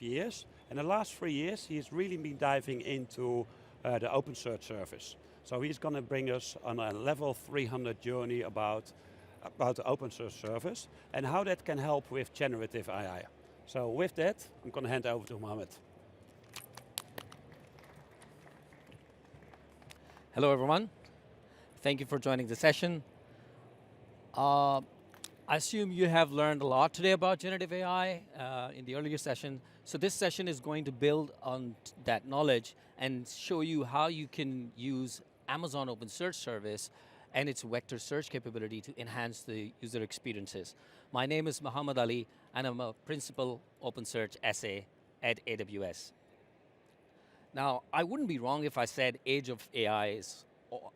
years. And the last 3 years, he's really been diving into the OpenSearch Service. So he's going to bring us on a level 300 journey about the OpenSearch Service and how that can help with generative AI. So with that, I'm going to hand over to Mohammed. Hello everyone. Thank you for joining the session. I assume you have learned a lot today about generative AI in the earlier session. So this session is going to build on that knowledge and show you how you can use Amazon OpenSearch Service and its vector search capability to enhance the user experiences. My name is Muhammad Ali, and I'm a principal OpenSearch SA at AWS. Now, I wouldn't be wrong if I said age of AI is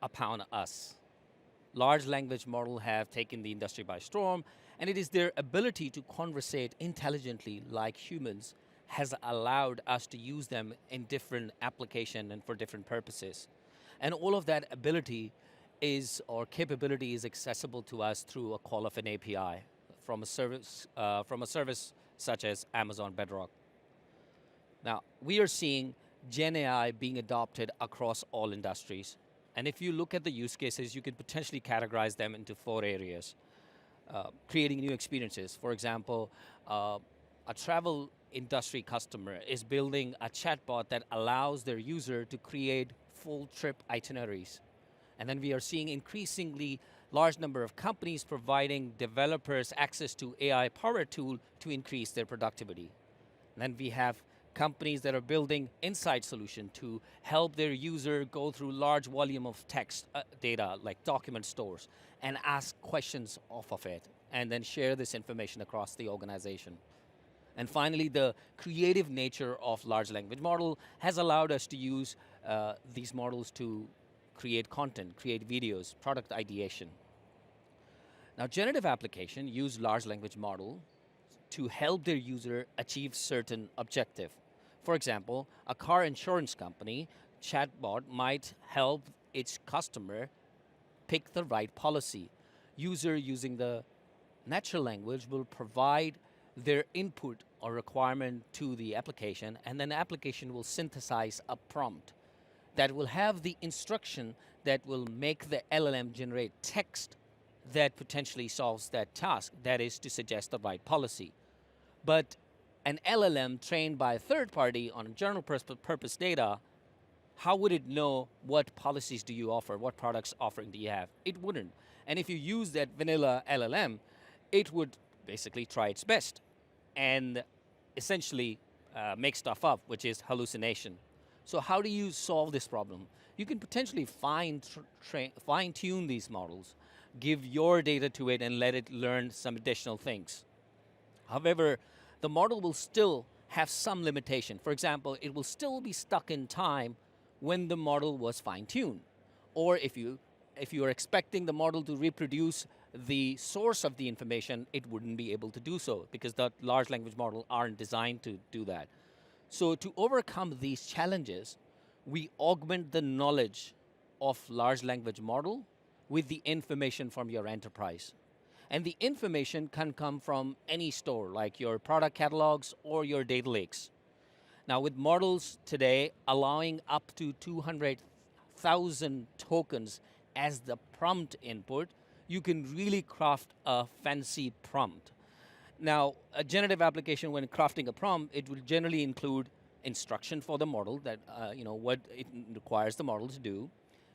upon us. Large language models have taken the industry by storm, and it is their ability to conversate intelligently like humans has allowed us to use them in different applications and for different purposes. And all of that ability is, or capability is accessible to us through a call of an API from a service such as Amazon Bedrock. Now, we are seeing Gen AI being adopted across all industries. And if you look at the use cases, you can potentially categorize them into 4 areas. Creating new experiences. For example, a travel industry customer is building a chatbot that allows their user to create full trip itineraries. And then we are seeing increasingly large number of companies providing developers access to AI-powered tool to increase their productivity. And then we have companies that are building insight solution to help their user go through large volume of text data, like document stores, and ask questions off of it, and then share this information across the organization. And finally, the creative nature of large language model has allowed us to use these models to create content, create videos, product ideation. Now, generative application use large language model to help their user achieve certain objective. For example, a car insurance company chatbot might help its customer pick the right policy. User using the natural language will provide their input or requirement to the application, and then the application will synthesize a prompt that will have the instruction that will make the LLM generate text that potentially solves that task, that is to suggest the right policy. But an LLM trained by a third party on general purpose data, how would it know what policies do you offer, what products offering do you have? It wouldn't. And if you use that vanilla LLM, it would basically try its best and essentially make stuff up, which is hallucination. So how do you solve this problem? You can potentially fine-tune these models, give your data to it and let it learn some additional things. However, the model will still have some limitation. For example, it will still be stuck in time when the model was fine-tuned. Or if you are expecting the model to reproduce the source of the information, it wouldn't be able to do so because the large language model aren't designed to do that. So to overcome these challenges, we augment the knowledge of large language model with the information from your enterprise. And the information can come from any store, like your product catalogs or your data lakes. Now with models today allowing up to 200,000 tokens as the prompt input, you can really craft a fancy prompt. Now, a generative application, when crafting a prompt, it will generally include instruction for the model that, what it requires the model to do.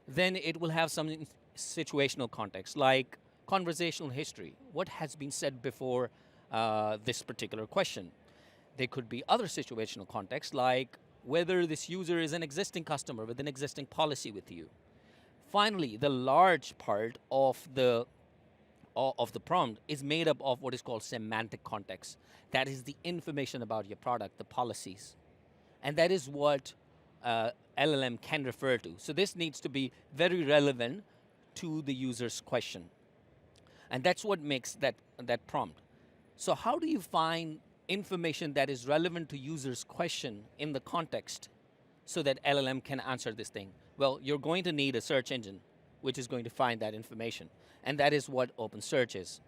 Then it will have some situational context, like conversational history. What has been said before this particular question? There could be other situational contexts, like whether this user is an existing customer with an existing policy with you. Finally, the large part of the prompt is made up of what is called semantic context. That is the information about your product, the policies. And that is what LLM can refer to. So this needs to be very relevant to the user's question. And that's what makes that prompt. So how do you find information that is relevant to user's question in the context so that LLM can answer this thing? Well, you're going to need a search engine which is going to find that information. And that is what OpenSearch is.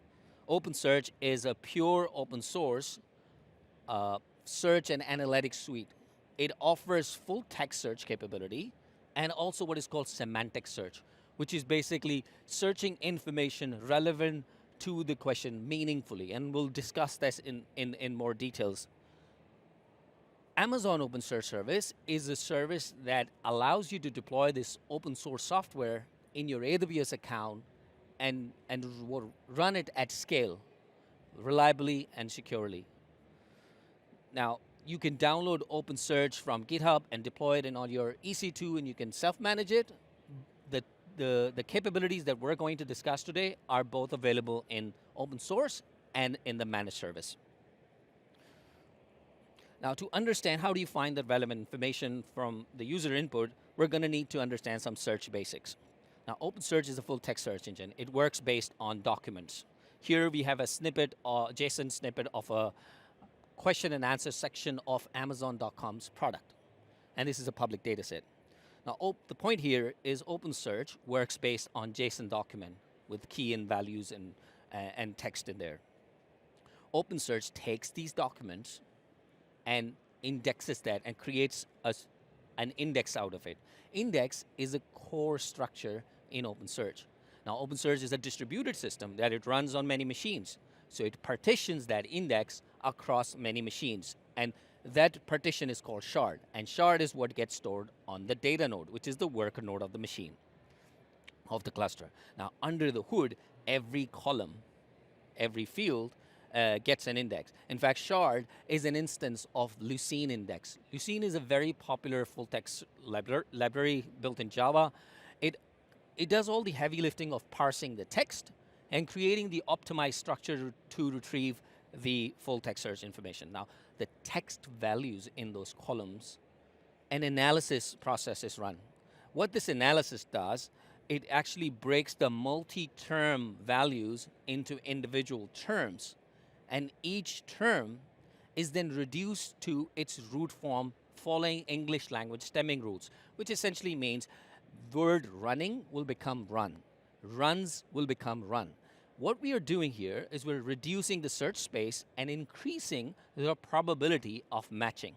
OpenSearch is a pure open source search and analytics suite. It offers full text search capability and also what is called semantic search, which is basically searching information relevant to the question meaningfully, and we'll discuss this in more details. Amazon OpenSearch Service is a service that allows you to deploy this open source software in your AWS account and run it at scale, reliably and securely. Now, you can download OpenSearch from GitHub and deploy it in on your EC2, and you can self-manage it. The capabilities that we're going to discuss today are both available in open source and in the managed service. Now, to understand how do you find the relevant information from the user input, we're going to need to understand some search basics. Now, OpenSearch is a full text search engine. It works based on documents. Here we have a snippet, JSON snippet of a question and answer section of Amazon.com's product. And this is a public data set. Now, the point here is OpenSearch works based on JSON document with key and values and text in there. OpenSearch takes these documents and indexes that and creates an index out of it. Index is a core structure in OpenSearch. Now, OpenSearch is a distributed system that it runs on many machines. So it partitions that index across many machines. And that partition is called shard. And shard is what gets stored on the data node, which is the worker node of the machine, of the cluster. Now, under the hood, every column, every field gets an index. In fact, shard is an instance of Lucene index. Lucene is a very popular full text library built in Java. It does all the heavy lifting of parsing the text and creating the optimized structure to retrieve the full text search information. Now, the text values in those columns, an analysis process is run. What this analysis does, it actually breaks the multi-term values into individual terms, and each term is then reduced to its root form following English language stemming rules, which essentially means word running will become run. Runs will become run. What we are doing here is we're reducing the search space and increasing the probability of matching.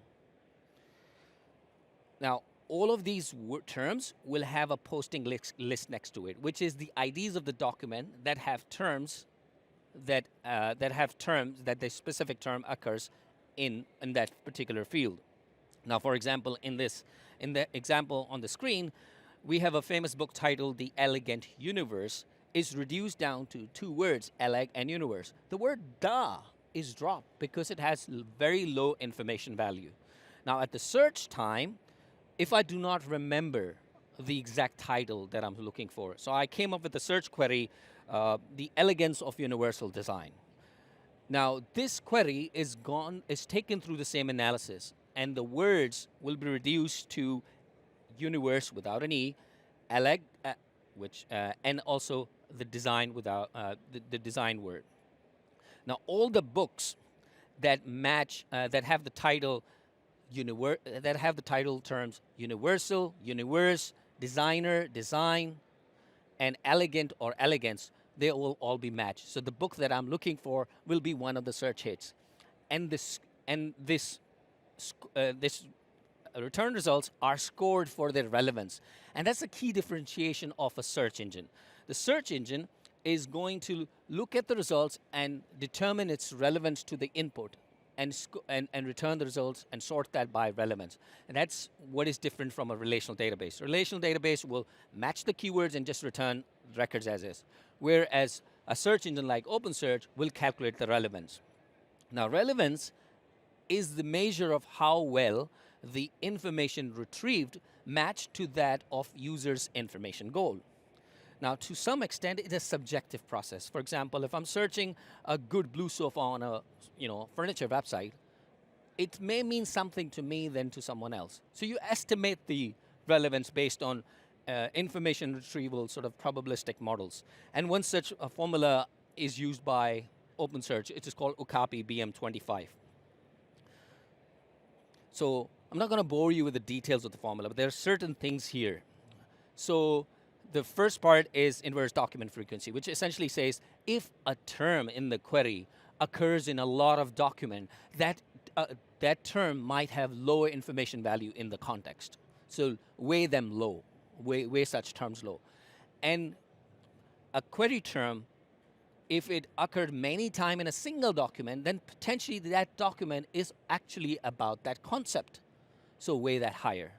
Now, all of these terms will have a posting list next to it, which is the IDs of the document that have terms that the specific term occurs in that particular field. Now, for example, in the example on the screen, we have a famous book titled The Elegant Universe. Is reduced down to two words, eleg and universe. The word da is dropped because it has very low information value. Now, at the search time, if I do not remember the exact title that I'm looking for, so I came up with the search query, the elegance of universal design. Now, this query is taken through the same analysis, and the words will be reduced to universe without an E, eleg, and also the design without the design word. Now, all the books that match that have the title terms universal, universe, designer, design, and elegant or elegance, they will all be matched. So the book that I'm looking for will be one of the search hits, and this return results are scored for their relevance. And that's a key differentiation of a search engine. The search engine is going to look at the results and determine its relevance to the input and return the results and sort that by relevance. And that's what is different from a relational database. A relational database will match the keywords and just return records as is, whereas a search engine like OpenSearch will calculate the relevance. Now, relevance is the measure of how well the information retrieved matched to that of user's information goal. Now, to some extent, it's a subjective process. For example, if I'm searching a good blue sofa on a furniture website, it may mean something to me than to someone else. So you estimate the relevance based on information retrieval sort of probabilistic models. And one such formula is used by OpenSearch. It is called Okapi BM25. So I'm not going to bore you with the details of the formula, but there are certain things here. So the first part is inverse document frequency, which essentially says if a term in the query occurs in a lot of document, that that term might have lower information value in the context. So weigh them low, weigh such terms low. And a query term, if it occurred many times in a single document, then potentially that document is actually about that concept. So weigh that higher.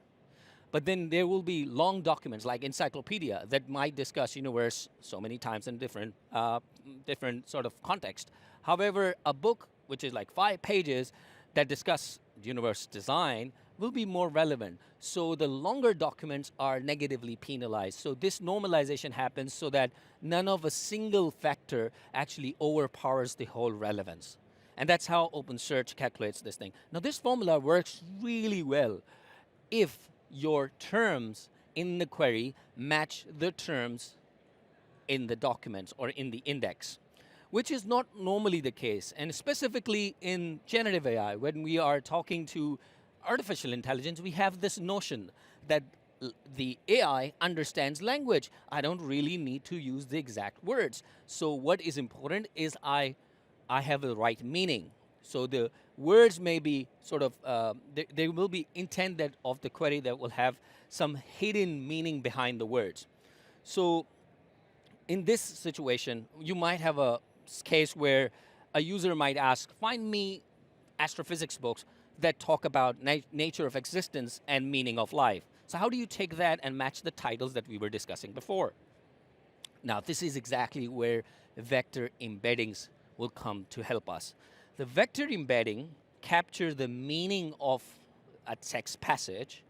But then there will be long documents like encyclopedia that might discuss universe so many times in different sort of context. However, a book which is like 5 pages that discuss universe design will be more relevant. So the longer documents are negatively penalized. So this normalization happens so that none of a single factor actually overpowers the whole relevance. And that's how OpenSearch calculates this thing. Now this formula works really well if your terms in the query match the terms in the documents or in the index, which is not normally the case. And specifically in generative AI, when we are talking to artificial intelligence, we have this notion that the AI understands language. I don't really need to use the exact words. So what is important is I have the right meaning. So the words may be sort of, there will be intent that of the query that will have some hidden meaning behind the words. So in this situation, you might have a case where a user might ask, find me astrophysics books that talk about nature of existence and meaning of life. So how do you take that and match the titles that we were discussing before? Now this is exactly where vector embeddings will come to help us. The vector embedding captures the meaning of a text passage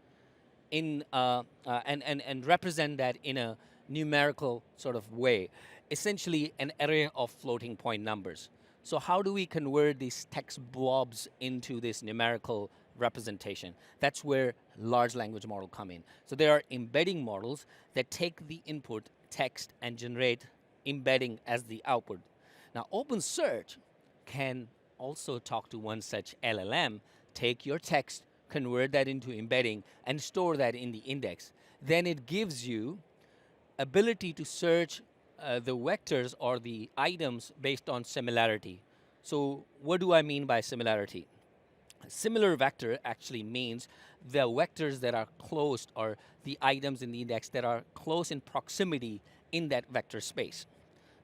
in, and represent that in a numerical sort of way, essentially an array of floating point numbers. So how do we convert these text blobs into this numerical representation? That's where large language models come in. So there are embedding models that take the input text and generate embedding as the output. Now OpenSearch can also talk to one such LLM, take your text, convert that into embedding, and store that in the index. Then it gives you ability to search the vectors or the items based on similarity. So what do I mean by similarity? A similar vector actually means the vectors that are close, or the items in the index that are close in proximity in that vector space.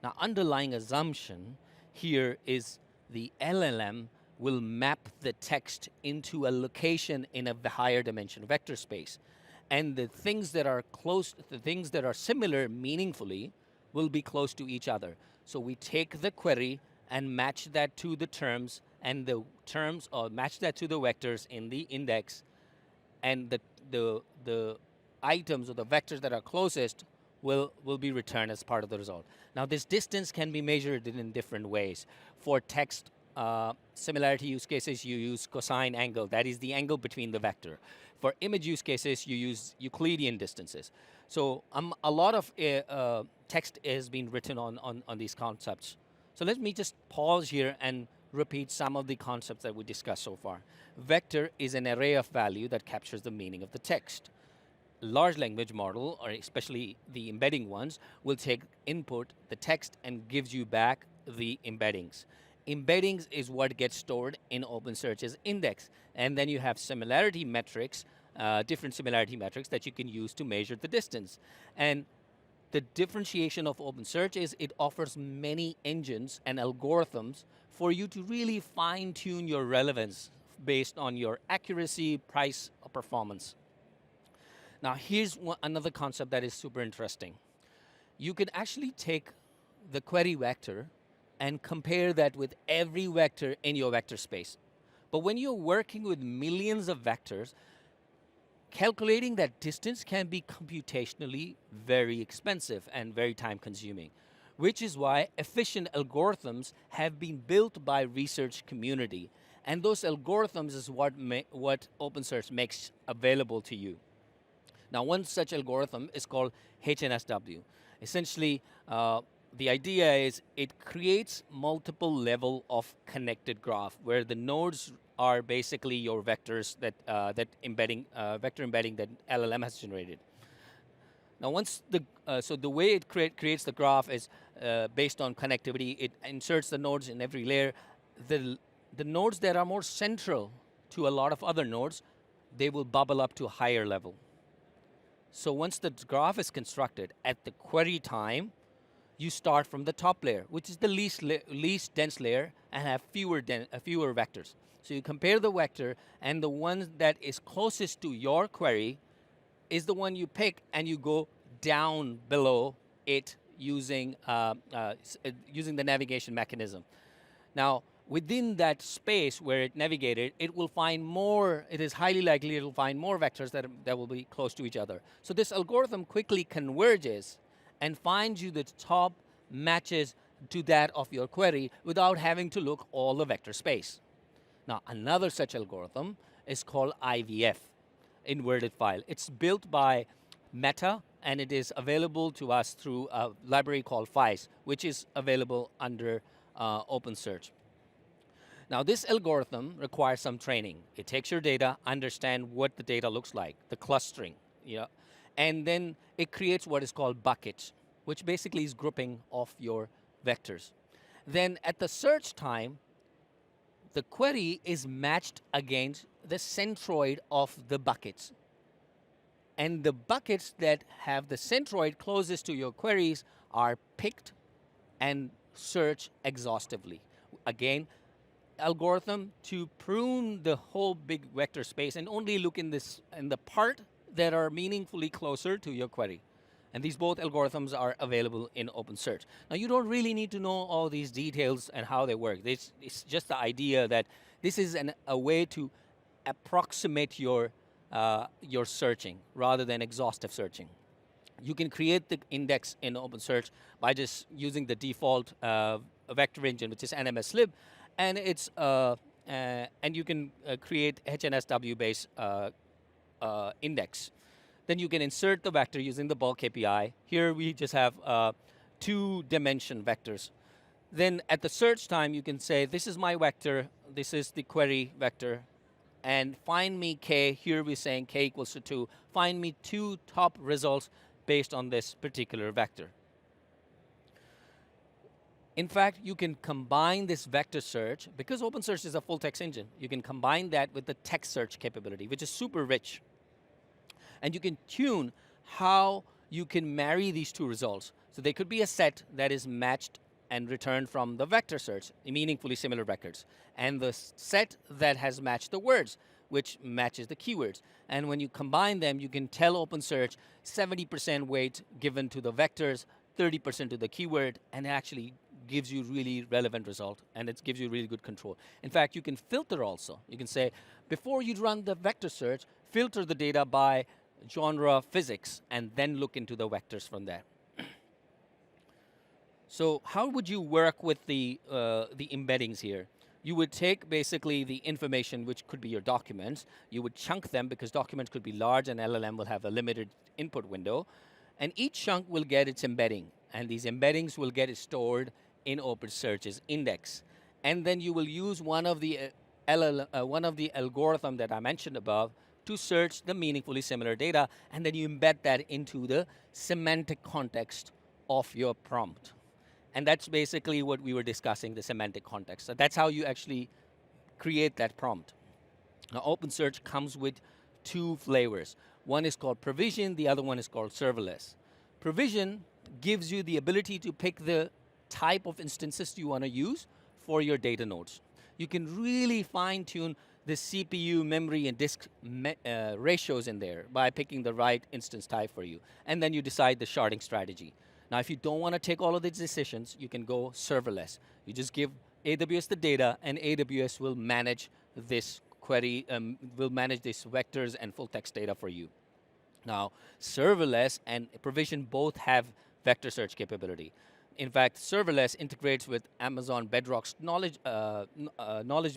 Now underlying assumption here is the LLM will map the text into a location in a higher dimension vector space. And the things that are close, the things that are similar meaningfully will be close to each other. So we take the query and match that to the terms, and the terms, or match that to the vectors in the index, and the items or the vectors that are closest will be returned as part of the result. Now this distance can be measured in different ways. For text similarity use cases, you use cosine angle, that is the angle between the vector. For image use cases, you use Euclidean distances. So a lot of text has been written on these concepts. So let me just pause here and repeat some of the concepts that we discussed so far. Vector is an array of value that captures the meaning of the text. Large language model, or especially the embedding ones, will take input, the text, and gives you back the embeddings. Embeddings is what gets stored in OpenSearch's index. And then you have similarity metrics, different similarity metrics that you can use to measure the distance. And the differentiation of OpenSearch is it offers many engines and algorithms for you to really fine-tune your relevance based on your accuracy, price, or performance. Now here's another concept that is super interesting. You can actually take the query vector and compare that with every vector in your vector space. But when you're working with millions of vectors, calculating that distance can be computationally very expensive and very time consuming, which is why efficient algorithms have been built by research community. And those algorithms is what OpenSearch makes available to you. Now one such algorithm is called HNSW. Essentially, the idea is it creates multiple level of connected graph where the nodes are basically your vectors that vector embedding that LLM has generated. Now once so the way it creates the graph is based on connectivity. It inserts the nodes in every layer. The the nodes that are more central to a lot of other nodes, they will bubble up to a higher level. So once the graph is constructed at the query time, you start from the top layer, which is the least dense layer, and have fewer vectors. So you compare the vector, and the one that is closest to your query is the one you pick, and you go down below it using using the navigation mechanism. Now, within that space where it navigated, it will find more, it is highly likely it will find more vectors that will be close to each other. So this algorithm quickly converges and finds you the top matches to that of your query without having to look all the vector space. Now, another such algorithm is called IVF, inverted file. It's built by Meta, and it is available to us through a library called FICE, which is available under OpenSearch. Now, this algorithm requires some training. It takes your data, understand what the data looks like, the clustering, and then it creates what is called buckets, which basically is grouping of your vectors. Then at the search time, the query is matched against the centroid of the buckets. And the buckets that have the centroid closest to your queries are picked and searched exhaustively. Again, algorithm to prune the whole big vector space and only look in the part that are meaningfully closer to your query. And these both algorithms are available in OpenSearch. Now, you don't really need to know all these details and how they work. It's just the idea that this is a way to approximate your searching rather than exhaustive searching. You can create the index in OpenSearch by just using the default vector engine, which is NMSlib, and it's and you can create HNSW-based index. Then you can insert the vector using the bulk API. Here we just have 2-dimension vectors. Then at the search time, you can say, this is my vector, this is the query vector, and find me k. Here we're saying k equals to 2. Find me 2 top results based on this particular vector. In fact, you can combine this vector search, because OpenSearch is a full text engine, you can combine that with the text search capability, which is super rich. And you can tune how you can marry these 2 results. So there could be a set that is matched and returned from the vector search, meaningfully similar records, and the set that has matched the words, which matches the keywords. And when you combine them, you can tell OpenSearch 70% weight given to the vectors, 30% to the keyword, and it actually gives you really relevant result, and it gives you really good control. In fact, you can filter also. You can say, before you run the vector search, filter the data by genre physics, and then look into the vectors from there. So how would you work with the embeddings here? You would take basically the information, which could be your documents. You would chunk them, because documents could be large, and LLM will have a limited input window. And each chunk will get its embedding, and these embeddings will get stored in OpenSearch's index. And then you will use one of the algorithm that I mentioned above to search the meaningfully similar data, and then you embed that into the semantic context of your prompt. And that's basically what we were discussing, the semantic context. So that's how you actually create that prompt. Now, OpenSearch comes with 2 flavors. One is called provision, the other one is called serverless. Provision gives you the ability to pick the type of instances you want to use for your data nodes. You can really fine-tune the CPU, memory, and disk ratios in there by picking the right instance type for you. And then you decide the sharding strategy. Now, if you don't want to take all of these decisions, you can go serverless. You just give AWS the data, and AWS will manage this query, will manage these vectors and full text data for you. Now, serverless and provision both have vector search capability. In fact, serverless integrates with Amazon Bedrock's knowledge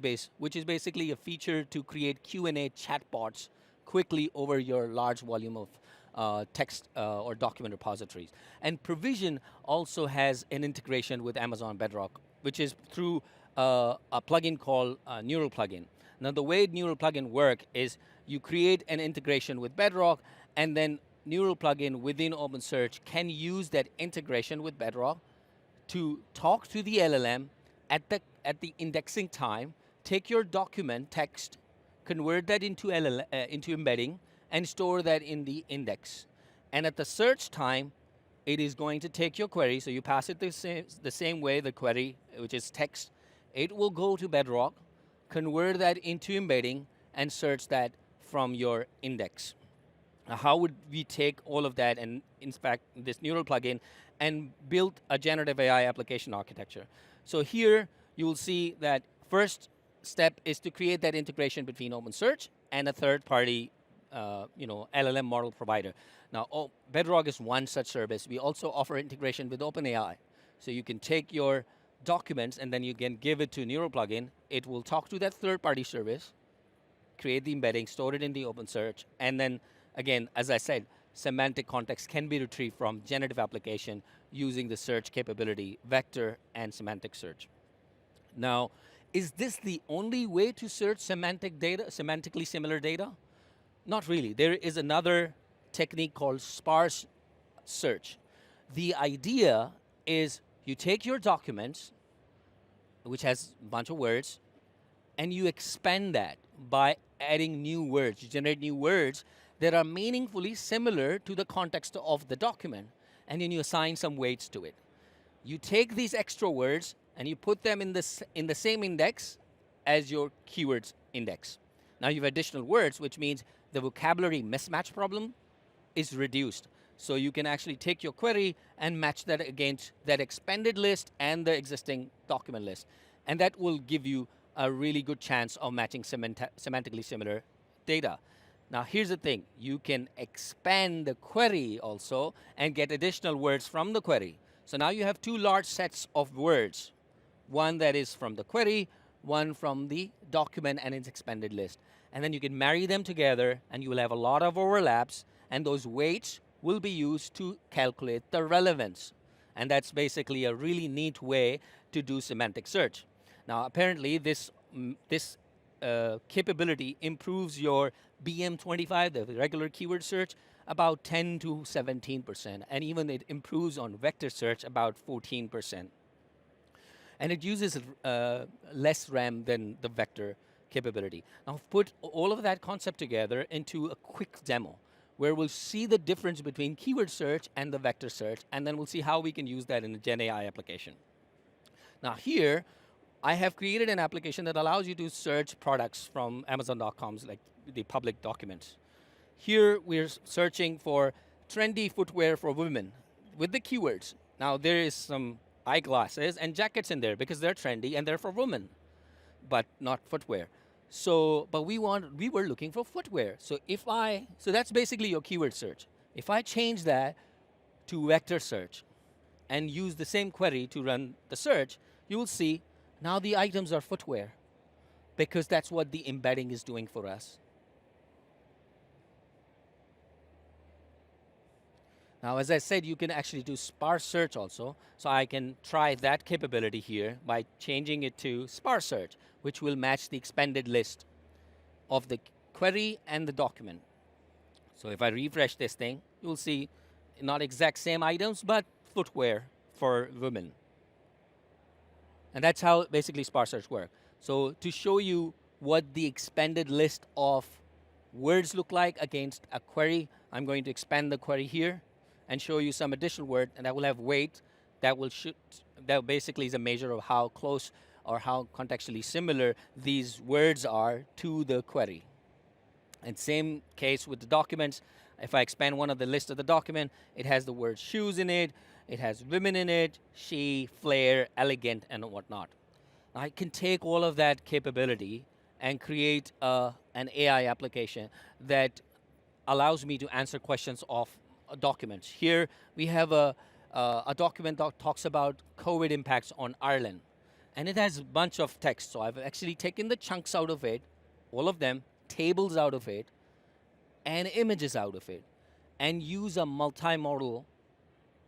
base, which is basically a feature to create Q&A chatbots quickly over your large volume of text or document repositories. And provision also has an integration with Amazon Bedrock, which is through a plugin called Neural Plugin. Now, the way Neural Plugin work is you create an integration with Bedrock, and then Neural Plugin within OpenSearch can use that integration with Bedrock to talk to the LLM at the indexing time take your document text, convert that into into embedding, and store that in the index. And at the search time, it is going to take your query, so you pass it the same way, the query, which is text. It will go to Bedrock, convert that into embedding, and search that from your index. Now, how would we take all of that and inspect this neural plugin and build a generative AI application architecture? So here, you will see that first step is to create that integration between OpenSearch and a third-party LLM model provider. Now, Bedrock is one such service. We also offer integration with OpenAI. So you can take your documents and then you can give it to Neural Plugin. It will talk to that third-party service, create the embedding, store it in the OpenSearch, and then, again, as I said, semantic context can be retrieved from generative application using the search capability, vector and semantic search. Now, is this the only way to search semantic data, semantically similar data? Not really. There is another technique called sparse search. The idea is you take your documents, which has a bunch of words, and you expand that by adding new words. You generate new words that are meaningfully similar to the context of the document, and then you assign some weights to it. You take these extra words and you put them in the same index as your keywords index. Now you have additional words, which means the vocabulary mismatch problem is reduced. So you can actually take your query and match that against that expanded list and the existing document list. And that will give you a really good chance of matching semantically similar data. Now here's the thing, you can expand the query also and get additional words from the query. So now you have two large sets of words, one that is from the query, one from the document and its expanded list. And then you can marry them together and you will have a lot of overlaps, and those weights will be used to calculate the relevance. And that's basically a really neat way to do semantic search. Now apparently this capability improves your BM25, the regular keyword search, about 10 to 17%, and even it improves on vector search about 14%. And it uses less RAM than the vector capability. Now I've put all of that concept together into a quick demo where we'll see the difference between keyword search and the vector search, and then we'll see how we can use that in a Gen AI application. Now here, I have created an application that allows you to search products from Amazon.com's, like the public documents. Here we're searching for trendy footwear for women with the keywords. Now there is some eyeglasses and jackets in there because they're trendy and they're for women, but not footwear. So, but we were looking for footwear. So so that's basically your keyword search. If I change that to vector search and use the same query to run the search, you will see now the items are footwear because that's what the embedding is doing for us. Now, as I said, you can actually do sparse search also. So I can try that capability here by changing it to sparse search, which will match the expanded list of the query and the document. So if I refresh this thing, you'll see not exact same items, but footwear for women. And that's how basically sparse search works. So to show you what the expanded list of words look like against a query, I'm going to expand the query here and show you some additional word, and that will have weight that basically is a measure of how close or how contextually similar these words are to the query. And same case with the documents. If I expand one of the list of the document, it has the word shoes in it, it has women in it, she, flare, elegant, and whatnot. I can take all of that capability and create an AI application that allows me to answer questions of documents. Here we have a document that talks about COVID impacts on Ireland. And it has a bunch of text. So I've actually taken the chunks out of it, all of them, tables out of it, and images out of it, and use a multimodal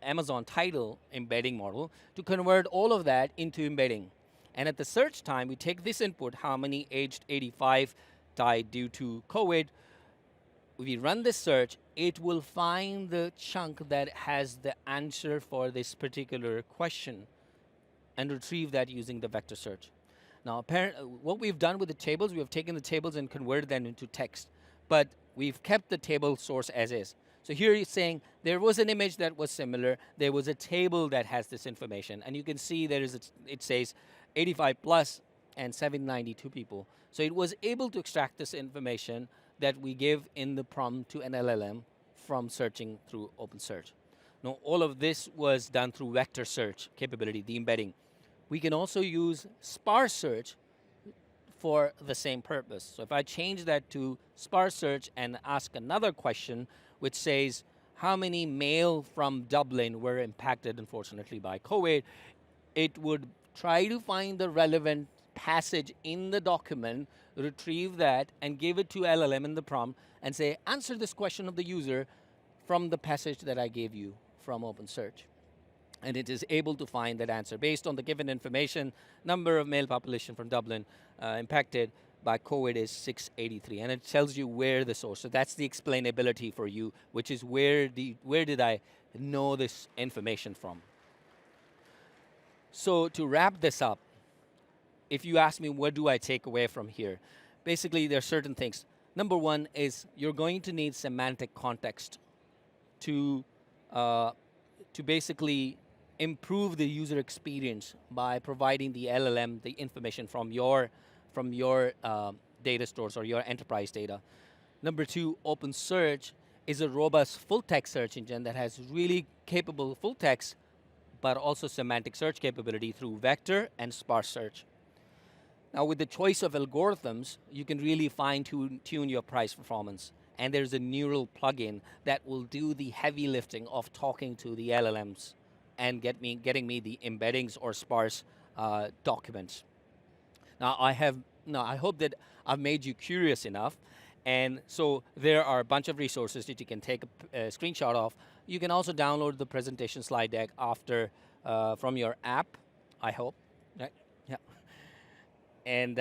Amazon title embedding model to convert all of that into embedding. And at the search time, we take this input, how many aged 85 died due to COVID. We run this search, it will find the chunk that has the answer for this particular question and retrieve that using the vector search. Now, what we've done with the tables, we have taken the tables and converted them into text, but we've kept the table source as is. So here you're saying there was an image that was similar, there was a table that has this information, and you can see there is it says 85 plus and 792 people. So it was able to extract this information that we give in the prompt to an LLM from searching through OpenSearch. Now, all of this was done through vector search capability, the embedding. We can also use sparse search for the same purpose. So if I change that to sparse search and ask another question, which says, how many mail from Dublin were impacted, unfortunately, by COVID, it would try to find the relevant passage in the document, retrieve that, and give it to LLM in the prompt, and say, answer this question of the user from the passage that I gave you from OpenSearch. And it is able to find that answer based on the given information. Number of male population from Dublin impacted by COVID is 683, and it tells you where the source. So that's the explainability for you, which is where did I know this information from. So to wrap this up, if you ask me what do I take away from here, basically there are certain things. Number one is you're going to need semantic context to basically improve the user experience by providing the LLM the information from your data stores or your enterprise data. Number two, OpenSearch is a robust full text search engine that has really capable full text, but also semantic search capability through vector and sparse search. Now with the choice of algorithms, you can really fine-tune your price performance. And there's a neural plugin that will do the heavy lifting of talking to the LLMs and getting me the embeddings or sparse documents. Now I hope that I've made you curious enough. And so there are a bunch of resources that you can take a screenshot of. You can also download the presentation slide deck after from your app, I hope. Right? Yeah. And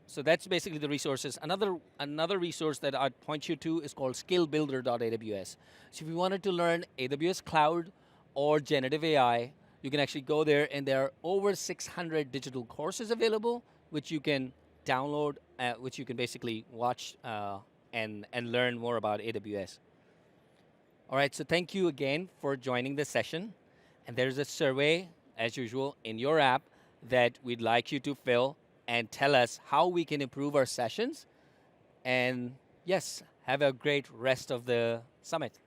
so that's basically the resources. Another resource that I'd point you to is called skillbuilder.aws. So if you wanted to learn AWS Cloud or generative AI, you can actually go there, and there are over 600 digital courses available, which you can download, which you can basically watch and learn more about AWS. All right, so thank you again for joining this session. And there's a survey, as usual, in your app that we'd like you to fill and tell us how we can improve our sessions. And yes, have a great rest of the summit.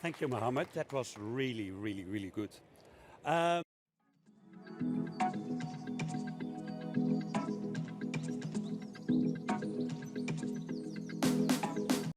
Thank you, Mohammed. That was really, really, really good.